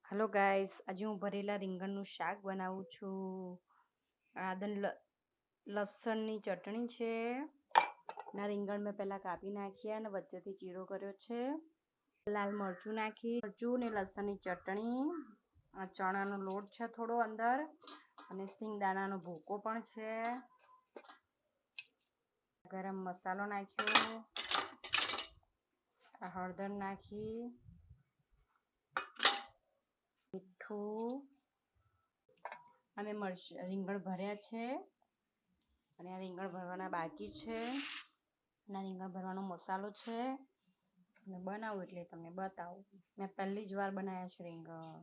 Hello guys, આજે હું ભરેલા રીંગણનું શાક બનાવું છું. લસણની ચટણી છે. ના રીંગણ મેં પહેલા કાપી નાખ્યા અને વચ્ચેથી ચીરો કર્યો છે. લાલ મરચું નાખી મરચું ને લસણની ચટણી. આ ચણાનો લોટ છે થોડો અંદર અને સિંગદાણાનો ભૂકો પણ છે. ગરમ મસાલો નાખ્યો. હળદર નાખી, મીઠું અને રીંગણ ભર્યા છે અને આ રીંગણ ભરવાના બાકી છે. અને રીંગણ ભરવાનો મસાલો છે. અને બનાવું એટલે તમને બતાવું. મેં પહેલી જ વાર બનાવ્યા છે રીંગણ.